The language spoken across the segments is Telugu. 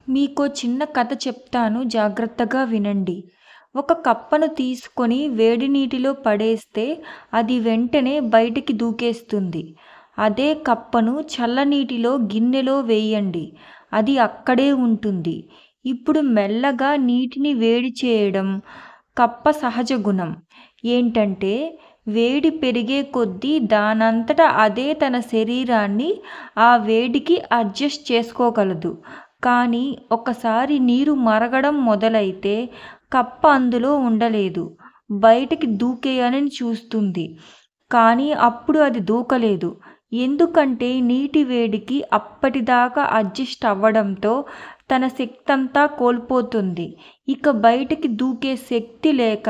మీకో చిన్న కథ చెప్తాను జాగ్రత్తగా వినండి. ఒక కప్పను తీసుకొని వేడి నీటిలో పడేస్తే అది వెంటనే బయటికి దూకేస్తుంది. అదే కప్పను చల్లనీటిలో గిన్నెలో వేయండి. అది అక్కడే ఉంటుంది. ఇప్పుడు మెల్లగా నీటిని వేడి చేయడం కప్ప సహజ గుణం. ఏంటంటే వేడి పెరిగే కొద్దీ దానంతట అదే తన శరీరాన్ని ఆ వేడికి అడ్జస్ట్ చేసుకోగలదు. కానీ ఒకసారి నీరు మరగడం మొదలైతే కప్ప అందులో ఉండలేదు. బయటికి దూకేయాలని చూస్తుంది. కానీ అప్పుడు అది దూకలేదు. ఎందుకంటే నీటి వేడికి అప్పటిదాకా అడ్జస్ట్ అవ్వడంతో తన శక్తంతా కోల్పోతుంది. ఇక బయటికి దూకే శక్తి లేక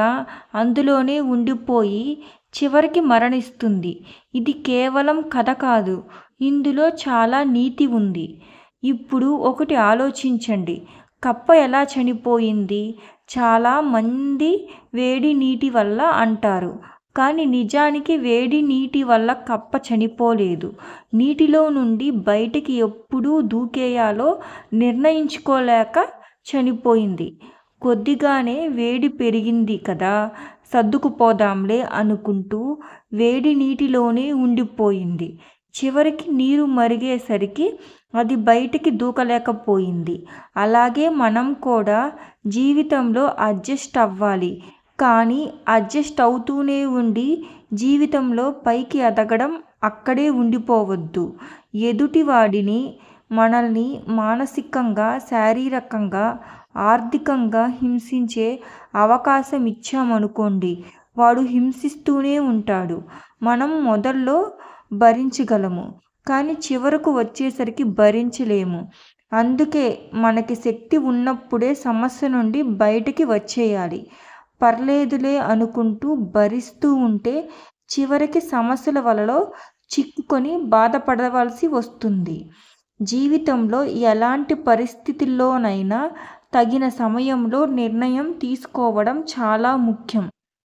అందులోనే ఉండిపోయి చివరికి మరణిస్తుంది. ఇది కేవలం కథ కాదు. ఇందులో చాలా నీతి ఉంది. ఇప్పుడు ఒకటి ఆలోచించండి. కప్ప ఎలా చనిపోయింది? చాలా మంది వేడి నీటి వల్ల అంటారు. కానీ నిజానికి వేడి నీటి వల్ల కప్ప చనిపోలేదు. నీటిలో నుండి బయటికి ఎప్పుడు దూకేయాలో నిర్ణయించుకోలేక చనిపోయింది. కొద్దిగానే వేడి పెరిగింది కదా, సర్దుకుపోదాంలే అనుకుంటూ వేడి నీటిలోనే ఉండిపోయింది. చివరికి నీరు మరిగేసరికి అది బయటికి దూకలేకపోయింది. అలాగే మనం కూడా జీవితంలో అడ్జస్ట్ అవ్వాలి. కానీ అడ్జస్ట్ అవుతూనే ఉండి జీవితంలో పైకి ఎదగడం అక్కడే ఉండిపోవద్దు. ఎదుటివాడిని, మనల్ని మానసికంగా, శారీరకంగా, ఆర్థికంగా హింసించే అవకాశం ఇచ్చామనుకోండి, వాడు హింసిస్తూనే ఉంటాడు. మనం మొదల్లో భరించగలము, కానీ చివరకు వచ్చేసరికి భరించలేము. అందుకే మనకి శక్తి ఉన్నప్పుడే సమస్య నుండి బయటికి వచ్చేయాలి. పర్లేదులే అనుకుంటూ భరిస్తూ ఉంటే చివరికి సమస్యల వలలో చిక్కుకొని బాధపడవలసి వస్తుంది. జీవితంలో ఎలాంటి పరిస్థితుల్లోనైనా తగిన సమయంలో నిర్ణయం తీసుకోవడం చాలా ముఖ్యం.